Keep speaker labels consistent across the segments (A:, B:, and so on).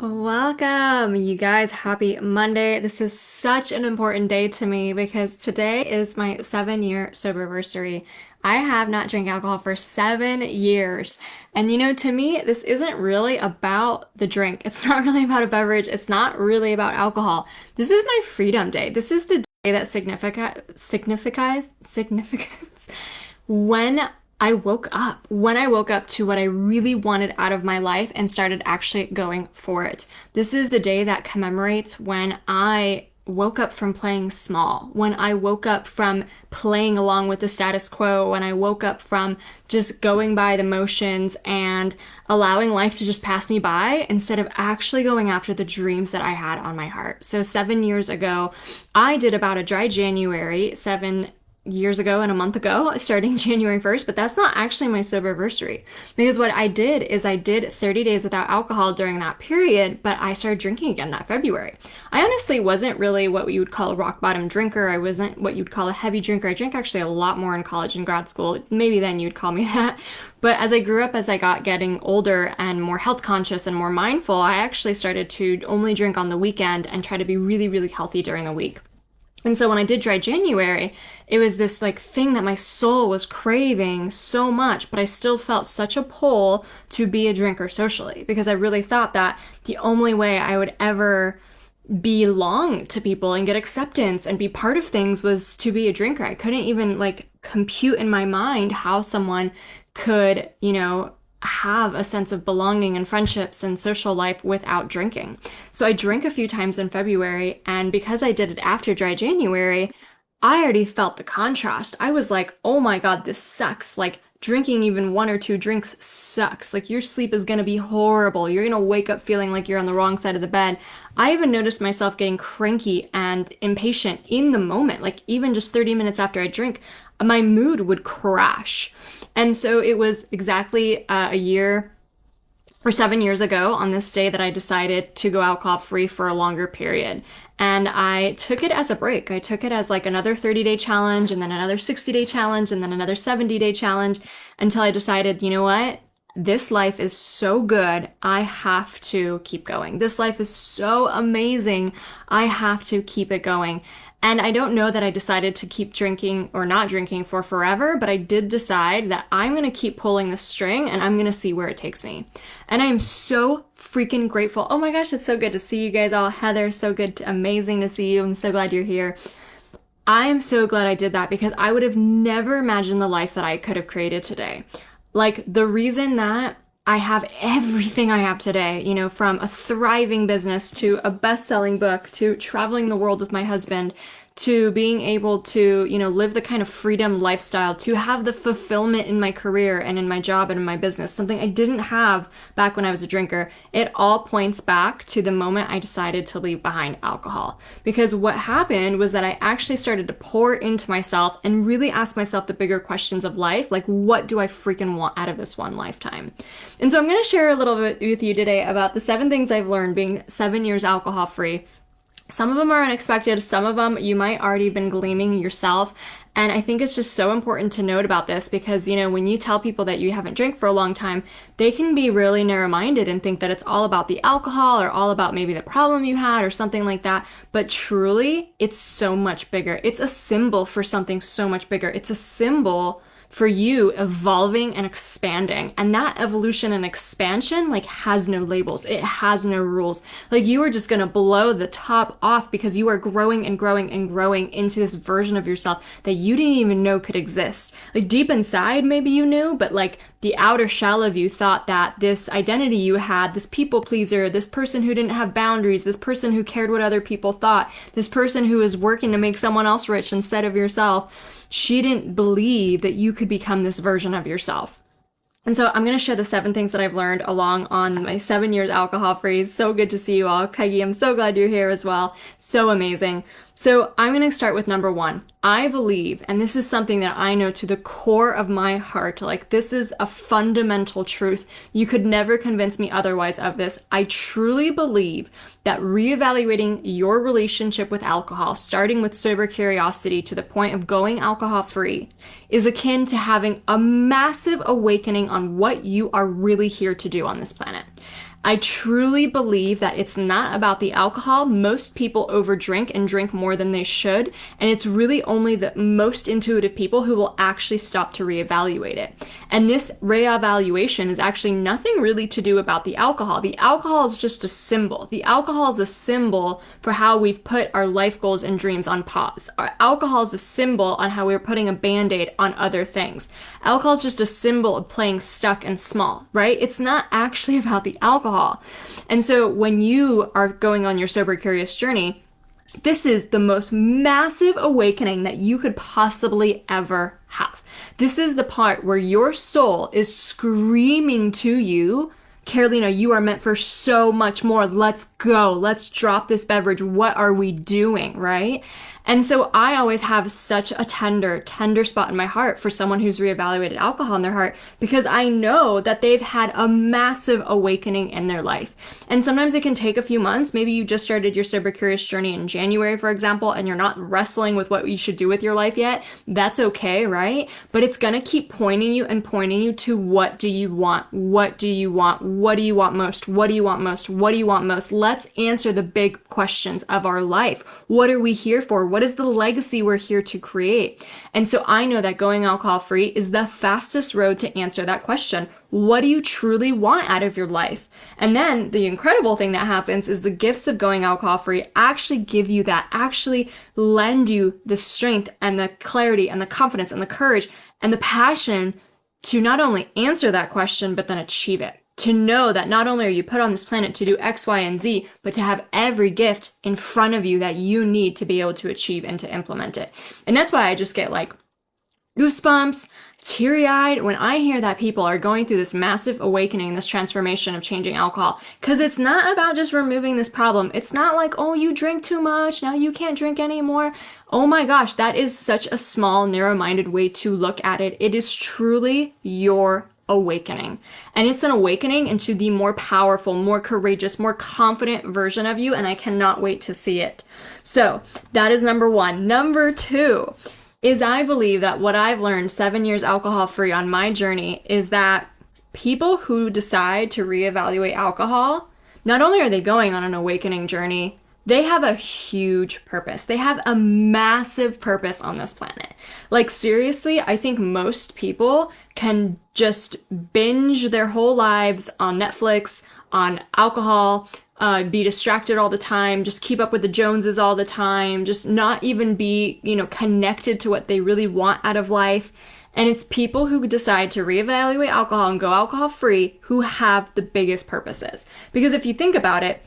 A: Welcome, you guys. Happy Monday. This is such an important day to me because today is my 7 year soberversary. I have not drank alcohol for 7 years. And to me, this isn't really about the drink. It's not really about a beverage. It's not really about alcohol. This is my freedom day. This is the day that significance when when I woke up to what I really wanted out of my life and started actually going for it. This is the day that commemorates when I woke up from playing small, when I woke up from playing along with the status quo, when I woke up from just going by the motions and allowing life to just pass me by instead of actually going after the dreams that I had on my heart. So 7 years ago, I did about a dry January, 7 years ago and a month ago, starting January 1st, but that's not actually my soberversary. Because what I did is I did 30 days without alcohol during that period, but I started drinking again that February. I honestly wasn't really what you would call a rock bottom drinker. I wasn't what you'd call a heavy drinker. I drank actually a lot more in college and grad school. Maybe then you'd call me that. But as I grew up, as I got getting older and more health conscious and more mindful, I actually started to only drink on the weekend and try to be really, really healthy during the week. And so when I did dry January, it was this like thing that my soul was craving so much, but I still felt such a pull to be a drinker socially because I really thought that the only way I would ever belong to people and get acceptance and be part of things was to be a drinker. I couldn't even like compute in my mind how someone could, have a sense of belonging and friendships and social life without drinking. So I drank a few times in February, and because I did it after dry January, I already felt the contrast. I was like, oh my God, this sucks. Like, drinking even one or two drinks sucks. Like, your sleep is gonna be horrible. You're gonna wake up feeling like you're on the wrong side of the bed. I even noticed myself getting cranky and impatient in the moment. Like, even just 30 minutes after I drink, my mood would crash. And so it was exactly a year or 7 years ago on this day that I decided to go alcohol free for a longer period. And I took it as a break. I took it as like another 30-day challenge and then another 60-day challenge and then another 70-day challenge until I decided, you know what? This life is so good. I have to keep going. This life is so amazing. I have to keep it going. And I don't know that I decided to keep drinking or not drinking for forever, but I did decide that I'm going to keep pulling the string and I'm going to see where it takes me. And I am so freaking grateful. Oh my gosh, it's so good to see you guys all. Heather, so good, amazing to see you. I'm so glad you're here. I am so glad I did that because I would have never imagined the life that I could have created today. Like the reason that I have everything I have today, from a thriving business to a best-selling book to traveling the world with my husband to being able to, live the kind of freedom lifestyle, to have the fulfillment in my career and in my job and in my business, something I didn't have back when I was a drinker. It all points back to the moment I decided to leave behind alcohol. Because what happened was that I actually started to pour into myself and really ask myself the bigger questions of life, like what do I freaking want out of this one lifetime? And so I'm going to share a little bit with you today about the 7 things I've learned being 7 years alcohol free. Some of them are unexpected. Some of them you might already been gleaming yourself. And I think it's just so important to note about this because, when you tell people that you haven't drank for a long time, they can be really narrow-minded and think that it's all about the alcohol or all about maybe the problem you had or something like that. But truly, it's so much bigger. It's a symbol for something so much bigger. It's a symbol for you evolving and expanding. And that evolution and expansion has no labels. It has no rules. You are just going to blow the top off because you are growing and growing and growing into this version of yourself that you didn't even know could exist. Deep inside, maybe you knew, but the outer shell of you thought that this identity you had, this people pleaser, this person who didn't have boundaries, this person who cared what other people thought, this person who was working to make someone else rich instead of yourself, she didn't believe that you could become this version of yourself. And so I'm going to share the 7 things that I've learned along on my 7 years alcohol free. So good to see you all. Peggy, I'm so glad you're here as well. So amazing. So I'm going to start with number 1. I believe, and this is something that I know to the core of my heart, this is a fundamental truth. You could never convince me otherwise of this. I truly believe that reevaluating your relationship with alcohol, starting with sober curiosity to the point of going alcohol free, is akin to having a massive awakening on what you are really here to do on this planet. I truly believe that it's not about the alcohol. Most people overdrink and drink more than they should, and it's really only the most intuitive people who will actually stop to reevaluate it. And this reevaluation is actually nothing really to do about the alcohol. The alcohol is just a symbol. The alcohol is a symbol for how we've put our life goals and dreams on pause. Our alcohol is a symbol on how we're putting a band-aid on other things. Alcohol is just a symbol of playing stuck and small, right? It's not actually about the alcohol. And so when you are going on your sober curious journey, this is the most massive awakening that you could possibly ever have. This is the part where your soul is screaming to you, Carolina, you are meant for so much more. Let's go. Let's drop this beverage. What are we doing, right? And so I always have such a tender spot in my heart for someone who's reevaluated alcohol in their heart, because I know that they've had a massive awakening in their life. And sometimes it can take a few months. Maybe you just started your sober curious journey in January, for example, and you're not wrestling with what you should do with your life yet. That's okay, right? But it's going to keep pointing you to what do you want? What do you want? What do you want most? What do you want most? What do you want most? Let's answer the big questions of our life. What are we here for? What is the legacy we're here to create? And so I know that going alcohol free is the fastest road to answer that question. What do you truly want out of your life? And then the incredible thing that happens is the gifts of going alcohol free actually give you that, actually lend you the strength and the clarity and the confidence and the courage and the passion to not only answer that question, but then achieve it. To know that not only are you put on this planet to do X, Y, and Z, but to have every gift in front of you that you need to be able to achieve and to implement it. And that's why I just get like goosebumps, teary-eyed when I hear that people are going through this massive awakening, this transformation of changing alcohol. Because it's not about just removing this problem. It's not like, oh, you drink too much, now you can't drink anymore. Oh my gosh, that is such a small, narrow-minded way to look at it. It is truly your awakening. And it's an awakening into the more powerful, more courageous, more confident version of you, and I cannot wait to see it. So that is number one. Number two is I believe that what I've learned 7 years alcohol free on my journey is that people who decide to reevaluate alcohol, not only are they going on an awakening journey, they have a huge purpose. They have a massive purpose on this planet. Like seriously, I think most people can just binge their whole lives on Netflix, on alcohol, be distracted all the time, just keep up with the Joneses all the time, just not even be, connected to what they really want out of life. And it's people who decide to reevaluate alcohol and go alcohol free who have the biggest purposes. Because if you think about it,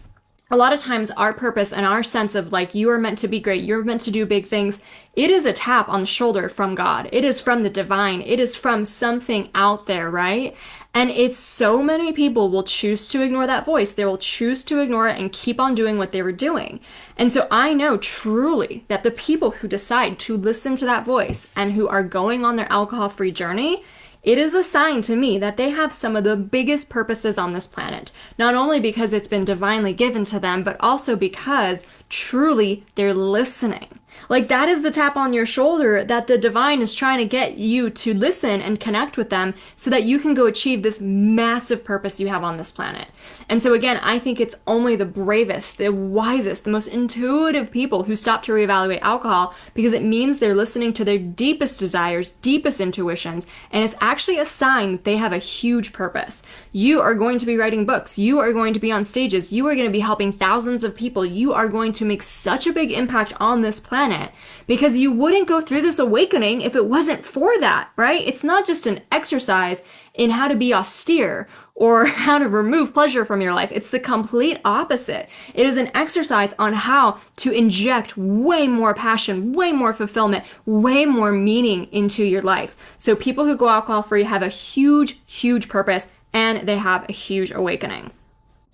A: a lot of times our purpose and our sense of like, you are meant to be great, you're meant to do big things, it is a tap on the shoulder from God. It is from the divine. It is from something out there, right? And it's so many people will choose to ignore that voice. They will choose to ignore it and keep on doing what they were doing. And so I know truly that the people who decide to listen to that voice and who are going on their alcohol-free journey, it is a sign to me that they have some of the biggest purposes on this planet. Not only because it's been divinely given to them, but also because truly they're listening. Like that is the tap on your shoulder that the divine is trying to get you to listen and connect with them so that you can go achieve this massive purpose you have on this planet. And so again, I think it's only the bravest, the wisest, the most intuitive people who stop to reevaluate alcohol because it means they're listening to their deepest desires, deepest intuitions, and it's actually a sign that they have a huge purpose. You are going to be writing books. You are going to be on stages. You are going to be helping thousands of people. You are going to make such a big impact on this planet because you wouldn't go through this awakening if it wasn't for that, right? It's not just an exercise in how to be austere or how to remove pleasure from your life. It's the complete opposite. It is an exercise on how to inject way more passion, way more fulfillment, way more meaning into your life. So people who go alcohol free have a huge, huge purpose and they have a huge awakening.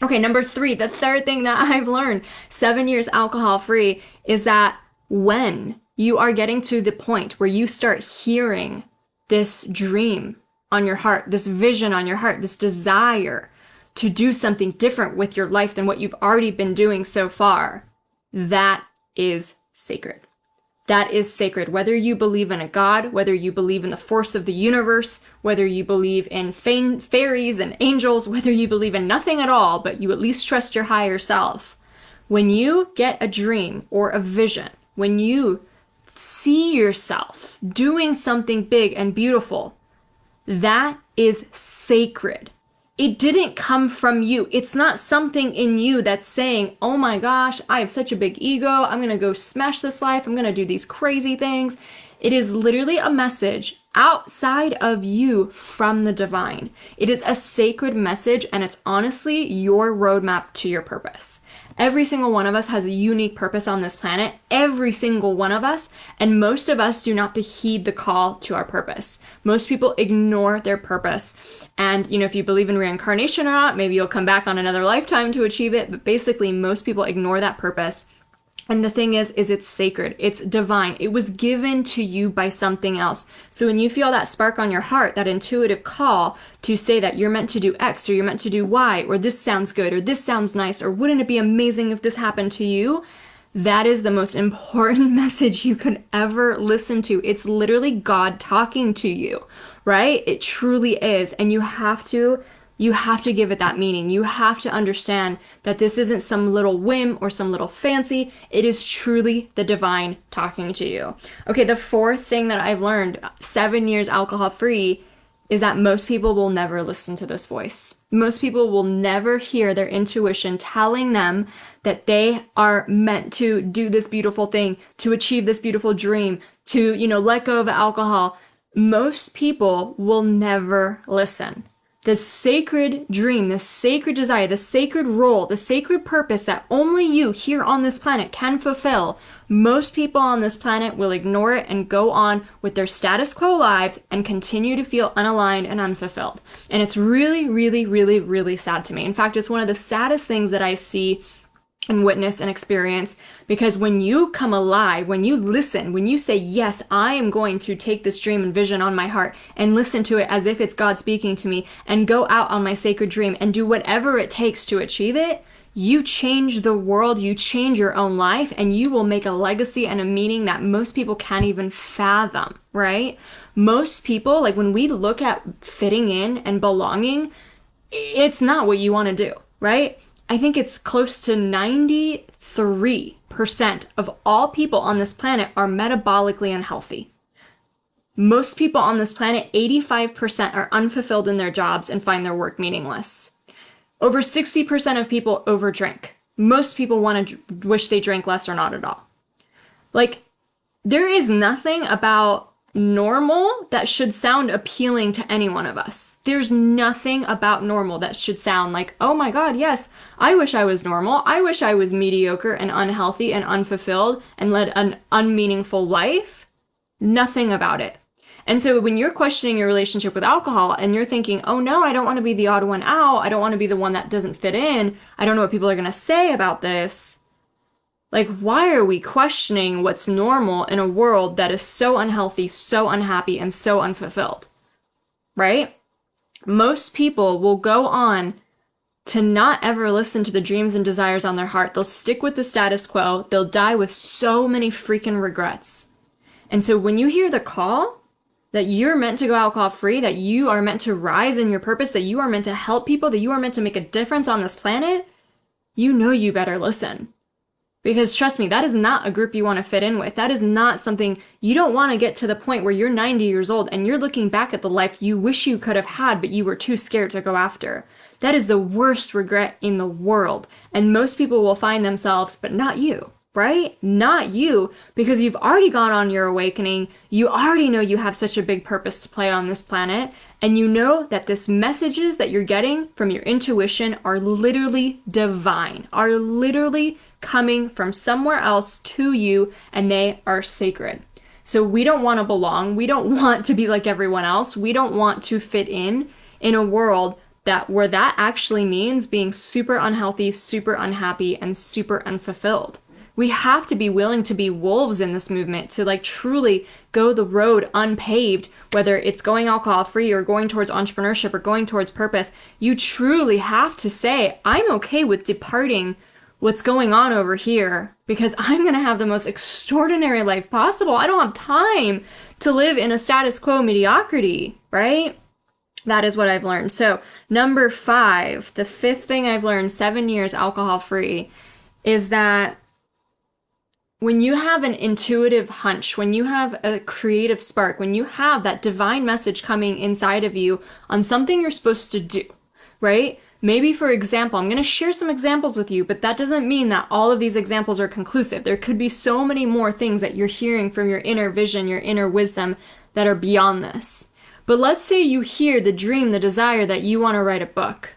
A: Okay, number three, the third thing that I've learned 7 years alcohol free is that when you are getting to the point where you start hearing this dream on your heart, this vision on your heart, this desire to do something different with your life than what you've already been doing so far, that is sacred. that is sacred. Whether you believe in a God, whether you believe in the force of the universe, whether you believe in fairies and angels, whether you believe in nothing at all, but you at least trust your higher self, when you get a dream or a vision, when you see yourself doing something big and beautiful, that is sacred. It didn't come from you. It's not something in you that's saying, oh my gosh, I have such a big ego. I'm going to go smash this life. I'm going to do these crazy things. It is literally a message outside of you from the divine. It is a sacred message, and it's honestly your roadmap to your purpose. Every single one of us has a unique purpose on this planet, every single one of us, and most of us do not heed the call to our purpose. Most people ignore their purpose. And, if you believe in reincarnation or not, maybe you'll come back on another lifetime to achieve it, but basically most people ignore that purpose. And the thing is it's sacred. It's divine. It was given to you by something else. So when you feel that spark on your heart, that intuitive call to say that you're meant to do X or you're meant to do Y, or this sounds good, or this sounds nice, or wouldn't it be amazing if this happened to you? That is the most important message you could ever listen to. It's literally God talking to you, right? It truly is. And you have to give it that meaning. You have to understand that this isn't some little whim or some little fancy. It is truly the divine talking to you. Okay, the fourth thing that I've learned, 7 years alcohol free, is that most people will never listen to this voice. Most people will never hear their intuition telling them that they are meant to do this beautiful thing, to achieve this beautiful dream, to, let go of alcohol. Most people will never listen. The sacred dream, the sacred desire, the sacred role, the sacred purpose that only you here on this planet can fulfill, most people on this planet will ignore it and go on with their status quo lives and continue to feel unaligned and unfulfilled. And it's really, really, really, really sad to me. In fact, it's one of the saddest things that I see and witness and experience, because when you come alive, when you listen, when you say, yes, I am going to take this dream and vision on my heart and listen to it as if it's God speaking to me and go out on my sacred dream and do whatever it takes to achieve it, you change the world, you change your own life, and you will make a legacy and a meaning that most people can't even fathom, right? Most people, like when we look at fitting in and belonging, it's not what you want to do, right? I think it's close to 93% of all people on this planet are metabolically unhealthy. Most people on this planet, 85% are unfulfilled in their jobs and find their work meaningless. Over 60% of people overdrink. Most people want to wish they drank less or not at all. Like, there is nothing about normal that should sound appealing to any one of us. There's nothing about normal that should sound like, oh my God, yes, I wish I was normal. I wish I was mediocre and unhealthy and unfulfilled and led an unmeaningful life. Nothing about it. And so when you're questioning your relationship with alcohol and you're thinking, oh no, I don't want to be the odd one out. I don't want to be the one that doesn't fit in. I don't know what people are going to say about this. Like, why are we questioning what's normal in a world that is so unhealthy, so unhappy, and so unfulfilled? Right? Most people will go on to not ever listen to the dreams and desires on their heart. They'll stick with the status quo. They'll die with so many freaking regrets. And so when you hear the call that you're meant to go alcohol free, that you are meant to rise in your purpose, that you are meant to help people, that you are meant to make a difference on this planet, you better listen. Because trust me, that is not a group you want to fit in with. That is not something you don't want to get to the point where you're 90 years old and you're looking back at the life you wish you could have had, but you were too scared to go after. That is the worst regret in the world. And most people will find themselves, but not you, right? Not you, because you've already gone on your awakening. You already know you have such a big purpose to play on this planet. And you know that these messages that you're getting from your intuition are literally divine, are literally coming from somewhere else to you, and they are sacred. So we don't want to belong. We don't want to be like everyone else. We don't want to fit in a world where that actually means being super unhealthy, super unhappy, and super unfulfilled. We have to be willing to be wolves in this movement, to like truly go the road unpaved, whether it's going alcohol free or going towards entrepreneurship or going towards purpose. You truly have to say, I'm okay with departing what's going on over here because I'm going to have the most extraordinary life possible. I don't have time to live in a status quo mediocrity, right? That is what I've learned. So, number 5, the 5th thing I've learned, 7 years alcohol free, is that when you have an intuitive hunch, when you have a creative spark, when you have that divine message coming inside of you on something you're supposed to do, right? Maybe, for example, I'm going to share some examples with you, but that doesn't mean that all of these examples are conclusive. There could be so many more things that you're hearing from your inner vision, your inner wisdom that are beyond this. But let's say you hear the dream, the desire that you want to write a book.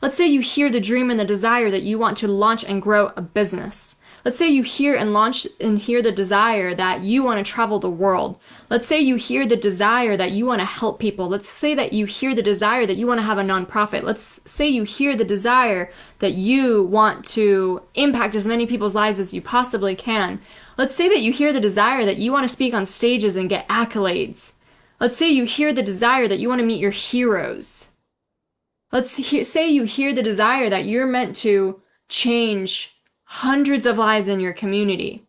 A: Let's say you hear the dream and the desire that you want to launch and grow a business. Let's say you hear the desire that you want to travel the world. Let's say you hear the desire that you want to help people. Let's say that you hear the desire that you want to have a nonprofit. Let's say you hear the desire that you want to impact as many people's lives as you possibly can. Let's say that you hear the desire that you want to speak on stages and get accolades. Let's say you hear the desire that you want to meet your heroes. Say you hear the desire that you're meant to change hundreds of lives in your community.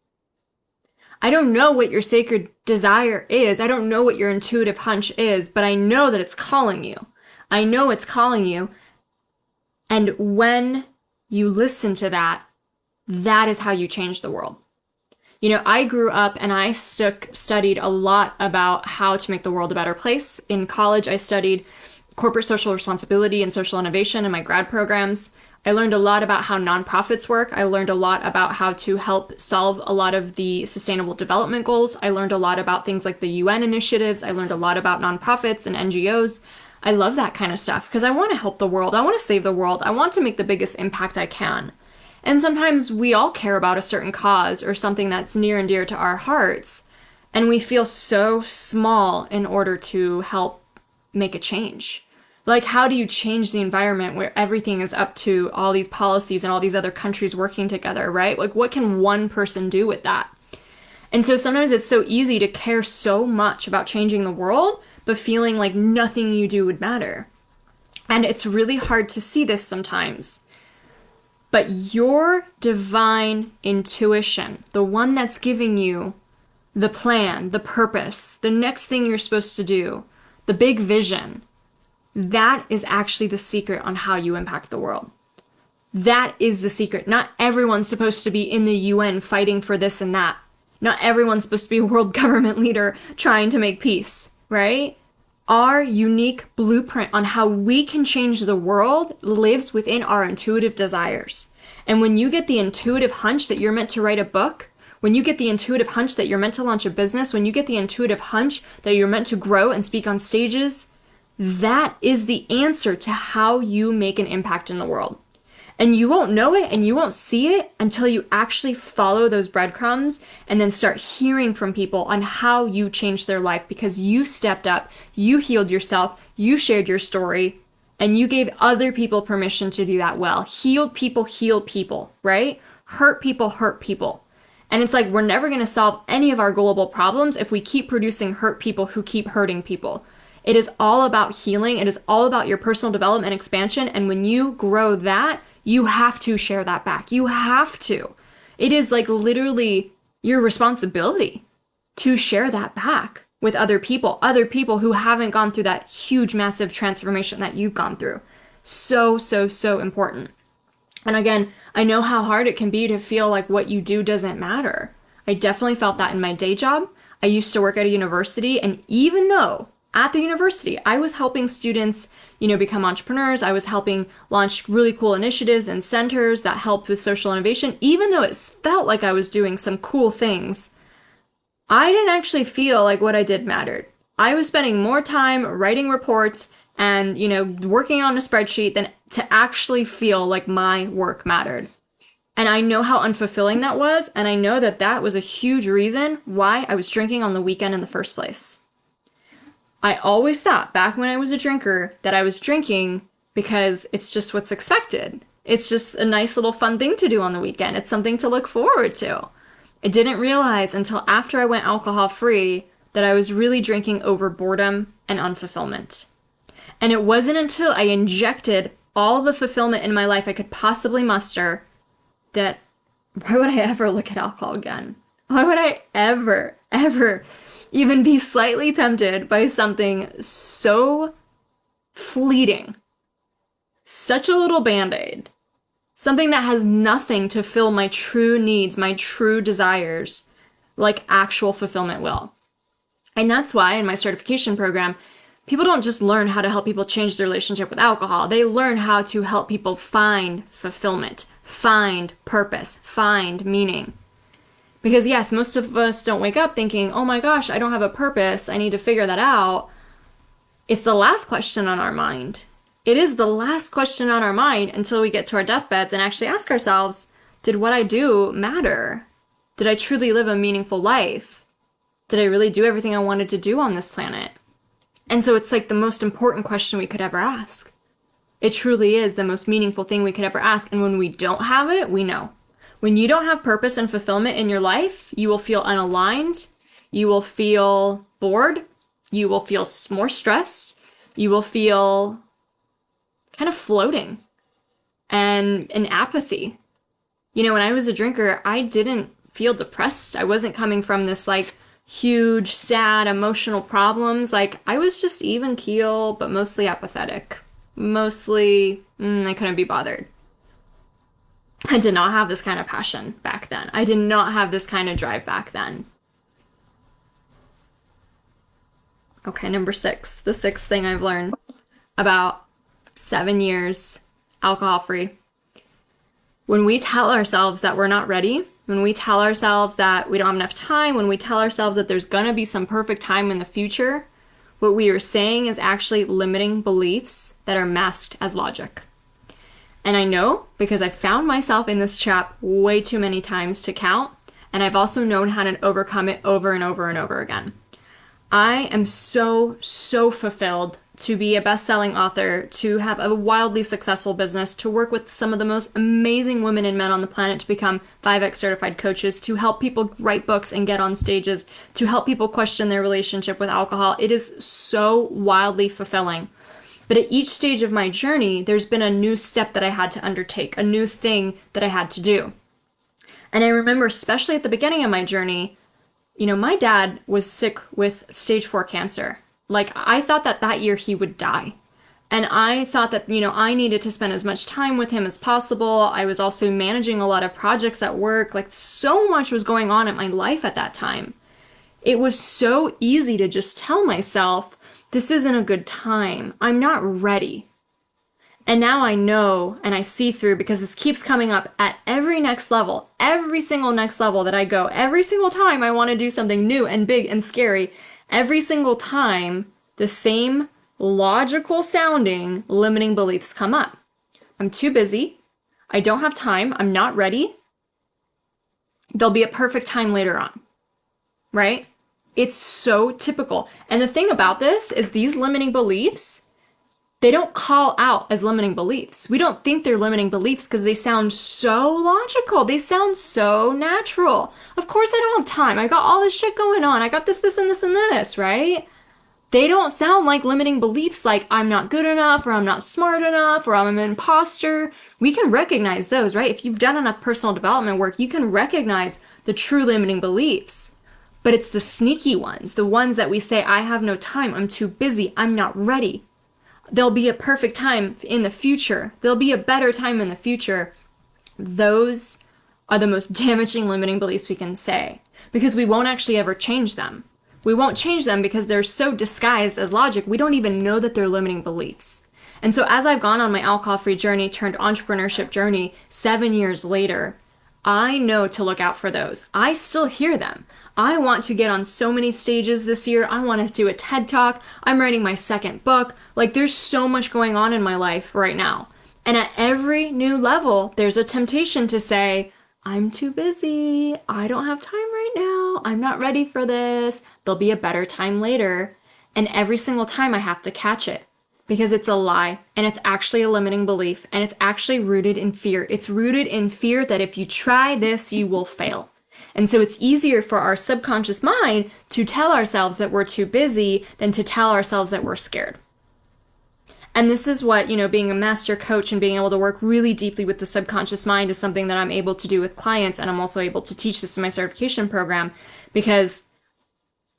A: I don't know what your sacred desire is. I don't know what your intuitive hunch is, but I know that it's calling you. I know it's calling you. And when you listen to that, that is how you change the world. You know, I grew up and I studied a lot about how to make the world a better place. In college, I studied corporate social responsibility and social innovation in my grad programs. I learned a lot about how nonprofits work. I learned a lot about how to help solve a lot of the sustainable development goals. I learned a lot about things like the UN initiatives. I learned a lot about nonprofits and NGOs. I love that kind of stuff because I want to help the world. I want to save the world. I want to make the biggest impact I can. And sometimes we all care about a certain cause or something that's near and dear to our hearts, and we feel so small in order to help make a change. Like, how do you change the environment where everything is up to all these policies and all these other countries working together, right? Like, what can one person do with that? And so sometimes it's so easy to care so much about changing the world, but feeling like nothing you do would matter. And it's really hard to see this sometimes. But your divine intuition, the one that's giving you the plan, the purpose, the next thing you're supposed to do, the big vision, that is actually the secret on how you impact the world. That is the secret. Not everyone's supposed to be in the UN fighting for this and that. Not everyone's supposed to be a world government leader trying to make peace, right? Our unique blueprint on how we can change the world lives within our intuitive desires. And when you get the intuitive hunch that you're meant to write a book, when you get the intuitive hunch that you're meant to launch a business, when you get the intuitive hunch that you're meant to grow and speak on stages, that is the answer to how you make an impact in the world. And you won't know it and you won't see it until you actually follow those breadcrumbs and then start hearing from people on how you changed their life because you stepped up, you healed yourself, you shared your story, and you gave other people permission to do that well. Healed people heal people, right? Hurt people hurt people. And it's like we're never going to solve any of our global problems if we keep producing hurt people who keep hurting people. It is all about healing. It is all about your personal development and expansion. And when you grow that, you have to share that back. You have to. It is like literally your responsibility to share that back with other people who haven't gone through that huge, massive transformation that you've gone through. So, so, so important. And again, I know how hard it can be to feel like what you do doesn't matter. I definitely felt that in my day job. I used to work at a university, and even though at the university, I was helping students, become entrepreneurs. I was helping launch really cool initiatives and centers that helped with social innovation. Even though it felt like I was doing some cool things, I didn't actually feel like what I did mattered. I was spending more time writing reports and, working on a spreadsheet than to actually feel like my work mattered. And I know how unfulfilling that was. And I know that that was a huge reason why I was drinking on the weekend in the first place. I always thought back when I was a drinker that I was drinking because it's just what's expected. It's just a nice little fun thing to do on the weekend. It's something to look forward to. I didn't realize until after I went alcohol free that I was really drinking over boredom and unfulfillment. And it wasn't until I injected all the fulfillment in my life I could possibly muster that why would I ever look at alcohol again? Why would I ever even be slightly tempted by something so fleeting, such a little band-aid, something that has nothing to fill my true needs, my true desires, like actual fulfillment will. And that's why in my certification program, people don't just learn how to help people change their relationship with alcohol. They learn how to help people find fulfillment, find purpose, find meaning. Because yes, most of us don't wake up thinking, oh my gosh, I don't have a purpose. I need to figure that out. It's the last question on our mind. It is the last question on our mind until we get to our deathbeds and actually ask ourselves, did what I do matter? Did I truly live a meaningful life? Did I really do everything I wanted to do on this planet? And so it's like the most important question we could ever ask. It truly is the most meaningful thing we could ever ask. And when we don't have it, we know. When you don't have purpose and fulfillment in your life, you will feel unaligned. You will feel bored. You will feel more stressed. You will feel kind of floating and in apathy. You know, when I was a drinker, I didn't feel depressed. I wasn't coming from this like huge, sad, emotional problems. Like I was just even keel, but mostly apathetic. Mostly, I couldn't be bothered. I did not have this kind of passion back then. I did not have this kind of drive back then. Okay, number 6. The 6th thing I've learned about 7 years alcohol-free. When we tell ourselves that we're not ready, when we tell ourselves that we don't have enough time, when we tell ourselves that there's gonna be some perfect time in the future, what we are saying is actually limiting beliefs that are masked as logic. And I know because I found myself in this trap way too many times to count, and I've also known how to overcome it over and over and over again. I am so fulfilled to be a best-selling author, to have a wildly successful business, to work with some of the most amazing women and men on the planet, to become 5X certified coaches, to help people write books and get on stages, to help people question their relationship with alcohol. It is so wildly fulfilling. But at each stage of my journey, there's been a new step that I had to undertake, a new thing that I had to do. And I remember, especially at the beginning of my journey, you know, my dad was sick with stage 4 cancer. Like, I thought that year he would die. And I thought that, you know, I needed to spend as much time with him as possible. I was also managing a lot of projects at work. Like, so much was going on in my life at that time. It was so easy to just tell myself, this isn't a good time. I'm not ready. And now I know and I see through, because this keeps coming up at every next level, every single next level that I go, every single time I want to do something new and big and scary, every single time the same logical sounding limiting beliefs come up. I'm too busy. I don't have time. I'm not ready. There'll be a perfect time later on, right? It's so typical. And the thing about this is these limiting beliefs, they don't call out as limiting beliefs. We don't think they're limiting beliefs because they sound so logical. They sound so natural. Of course I don't have time. I got all this shit going on. I got this, and this, and this, right? They don't sound like limiting beliefs like I'm not good enough, or I'm not smart enough, or I'm an imposter. We can recognize those, right? If you've done enough personal development work, you can recognize the true limiting beliefs. But it's the sneaky ones, the ones that we say, I have no time, I'm too busy, I'm not ready. There'll be a perfect time in the future. There'll be a better time in the future. Those are the most damaging limiting beliefs we can say, because we won't actually ever change them. We won't change them because they're so disguised as logic, we don't even know that they're limiting beliefs. And so as I've gone on my alcohol-free journey turned entrepreneurship journey 7 years later, I know to look out for those. I still hear them. I want to get on so many stages this year. I want to do a TED Talk. I'm writing my 2nd book. Like, there's so much going on in my life right now. And at every new level, there's a temptation to say, I'm too busy. I don't have time right now. I'm not ready for this. There'll be a better time later. And every single time I have to catch it, because it's a lie, and it's actually a limiting belief, and it's actually rooted in fear. It's rooted in fear that if you try this, you will fail. And so it's easier for our subconscious mind to tell ourselves that we're too busy than to tell ourselves that we're scared. And this is what, being a master coach and being able to work really deeply with the subconscious mind is something that I'm able to do with clients. And I'm also able to teach this in my certification program because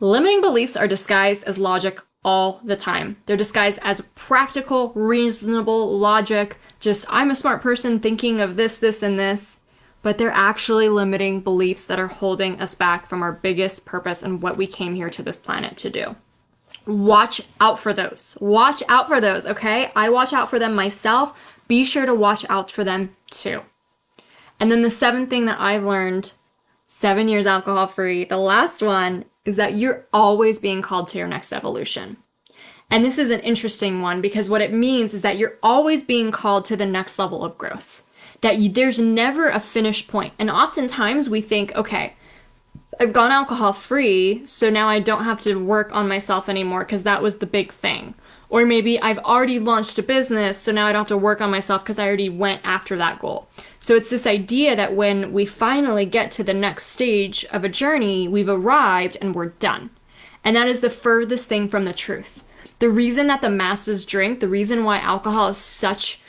A: limiting beliefs are disguised as logic all the time. They're disguised as practical, reasonable logic. Just, I'm a smart person thinking of this, this, and this. But they're actually limiting beliefs that are holding us back from our biggest purpose and what we came here to this planet to do. Watch out for those. Watch out for those, okay? I watch out for them myself. Be sure to watch out for them too. And then the seventh thing that I've learned, 7 years alcohol free, the last one is that you're always being called to your next evolution. And this is an interesting one because what it means is that you're always being called to the next level of growth. There's never a finish point. And oftentimes we think, okay, I've gone alcohol free, so now I don't have to work on myself anymore because that was the big thing. Or maybe I've already launched a business, so now I don't have to work on myself because I already went after that goal. So it's this idea that when we finally get to the next stage of a journey, we've arrived and we're done. And that is the furthest thing from the truth. The reason that the masses drink, the reason why alcohol is such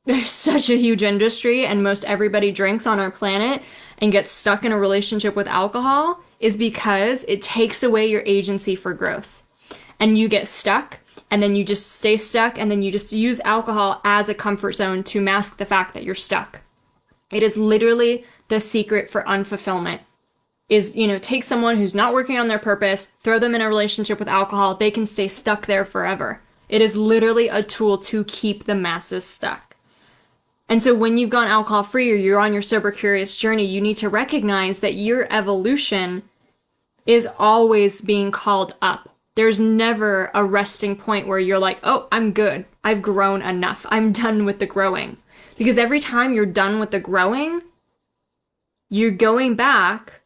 A: a huge industry and most everybody drinks on our planet and gets stuck in a relationship with alcohol is because it takes away your agency for growth. And you get stuck and then you just stay stuck and then you just use alcohol as a comfort zone to mask the fact that you're stuck. It is literally the secret for unfulfillment. Is, take someone who's not working on their purpose, throw them in a relationship with alcohol, they can stay stuck there forever. It is literally a tool to keep the masses stuck. And so when you've gone alcohol free or you're on your sober curious journey, you need to recognize that your evolution is always being called up. There's never a resting point where you're like, oh, I'm good. I've grown enough. I'm done with the growing. Because every time you're done with the growing, you're going back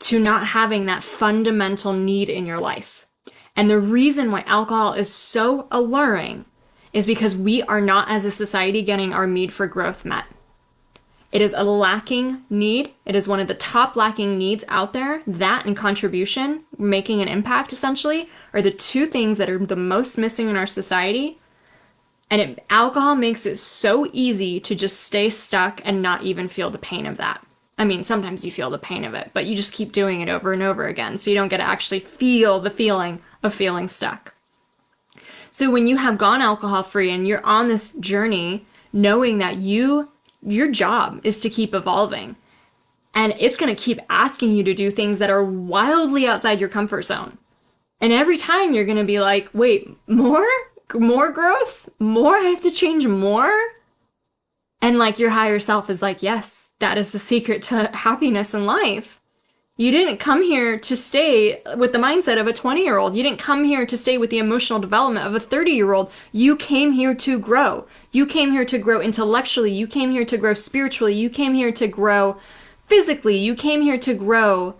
A: to not having that fundamental need in your life. And the reason why alcohol is so alluring is because we are not, as a society, getting our need for growth met. It is a lacking need. It is one of the top lacking needs out there. That and contribution, making an impact, essentially, are the two things that are the most missing in our society. And alcohol makes it so easy to just stay stuck and not even feel the pain of that. I mean, sometimes you feel the pain of it, but you just keep doing it over and over again, so you don't get to actually feel the feeling of feeling stuck. So when you have gone alcohol free and you're on this journey, knowing that your job is to keep evolving, and it's going to keep asking you to do things that are wildly outside your comfort zone. And every time you're going to be like, wait, more growth? More? I have to change more? And like your higher self is like, yes, that is the secret to happiness in life. You didn't come here to stay with the mindset of a 20-year-old. You didn't come here to stay with the emotional development of a 30-year-old. You came here to grow. You came here to grow intellectually. You came here to grow spiritually. You came here to grow physically. You came here to grow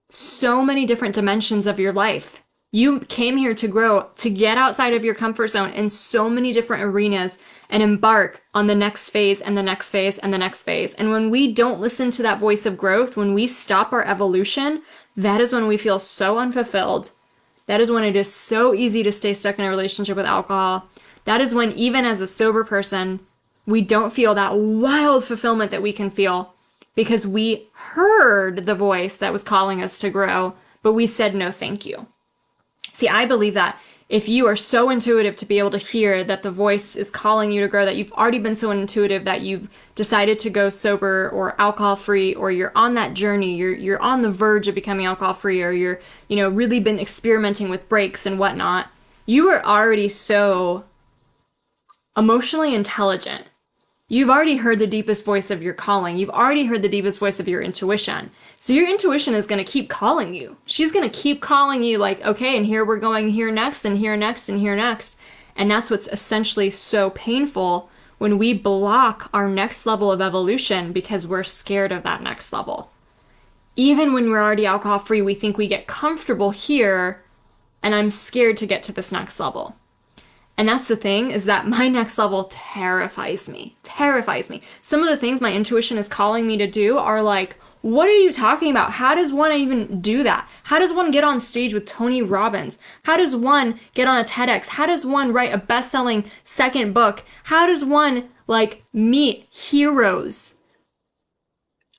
A: so many different dimensions of your life. You came here to grow, to get outside of your comfort zone in so many different arenas and embark on the next phase and the next phase and the next phase. And when we don't listen to that voice of growth, when we stop our evolution, that is when we feel so unfulfilled. That is when it is so easy to stay stuck in a relationship with alcohol. That is when, even as a sober person, we don't feel that wild fulfillment that we can feel because we heard the voice that was calling us to grow, but we said no thank you. See, I believe that if you are so intuitive to be able to hear that the voice is calling you to grow, that you've already been so intuitive that you've decided to go sober or alcohol free, or you're on that journey, you're on the verge of becoming alcohol free, or you're, really been experimenting with breaks and whatnot, you are already so emotionally intelligent. You've already heard the deepest voice of your calling. You've already heard the deepest voice of your intuition. So your intuition is going to keep calling you. She's going to keep calling you like, okay, and here we're going here next and here next and here next. And that's what's essentially so painful when we block our next level of evolution because we're scared of that next level. Even when we're already alcohol free, we think we get comfortable here and I'm scared to get to this next level. And that's the thing, is that my next level terrifies me. Some of the things my intuition is calling me to do are like What are you talking about? How does one even do that? How does one get on stage with Tony Robbins? How does one get on a TEDx? How does one write a best-selling second book? How does one like meet heroes?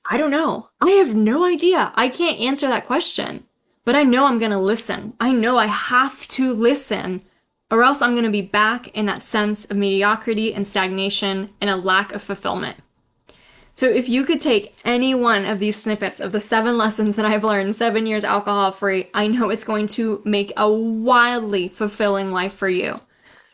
A: I don't know. I have no idea. I can't answer that question. But I know I'm going to listen. I know I have to listen, or else I'm going to be back in that sense of mediocrity and stagnation and a lack of fulfillment. So if you could take any one of these snippets of the 7 lessons that I've learned, 7 years alcohol free, I know it's going to make a wildly fulfilling life for you.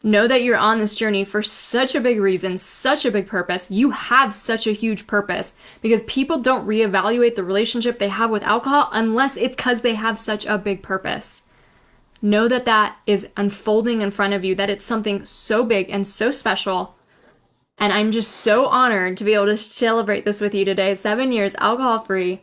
A: Know that you're on this journey for such a big reason, such a big purpose. You have such a huge purpose because people don't reevaluate the relationship they have with alcohol unless it's because they have such a big purpose. Know that that is unfolding in front of you, that it's something so big and so special. And I'm just so honored to be able to celebrate this with you today. 7 years alcohol free.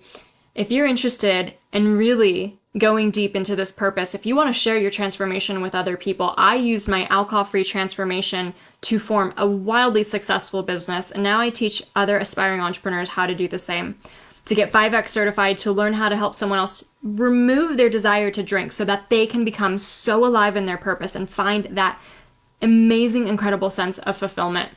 A: If you're interested in really going deep into this purpose, if you want to share your transformation with other people, I used my alcohol-free transformation to form a wildly successful business. And now I teach other aspiring entrepreneurs how to do the same. To get 5X certified, to learn how to help someone else remove their desire to drink so that they can become so alive in their purpose and find that amazing, incredible sense of fulfillment.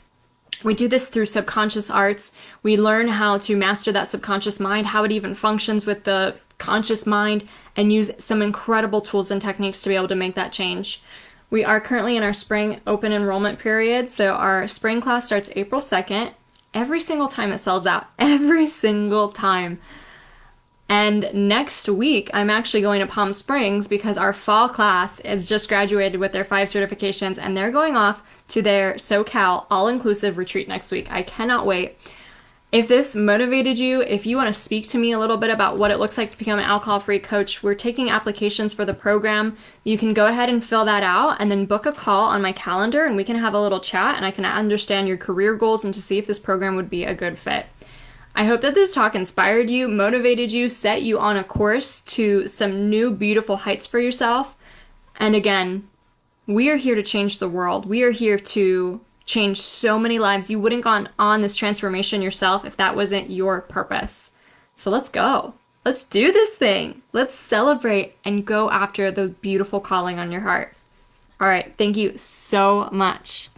A: We do this through subconscious arts. We learn how to master that subconscious mind, how it even functions with the conscious mind, and use some incredible tools and techniques to be able to make that change. We are currently in our spring open enrollment period. So our spring class starts April 2nd. Every single time it sells out, every single time. And next week, I'm actually going to Palm Springs because our fall class has just graduated with their 5 certifications and they're going off to their SoCal all-inclusive retreat next week. I cannot wait. If this motivated you, if you want to speak to me a little bit about what it looks like to become an alcohol-free coach, we're taking applications for the program. You can go ahead and fill that out and then book a call on my calendar and we can have a little chat and I can understand your career goals and to see if this program would be a good fit. I hope that this talk inspired you, motivated you, set you on a course to some new beautiful heights for yourself. And again, we are here to change the world. We are here to change so many lives. You wouldn't gone on this transformation yourself if that wasn't your purpose. So let's go. Let's do this thing. Let's celebrate and go after the beautiful calling on your heart. All right. Thank you so much.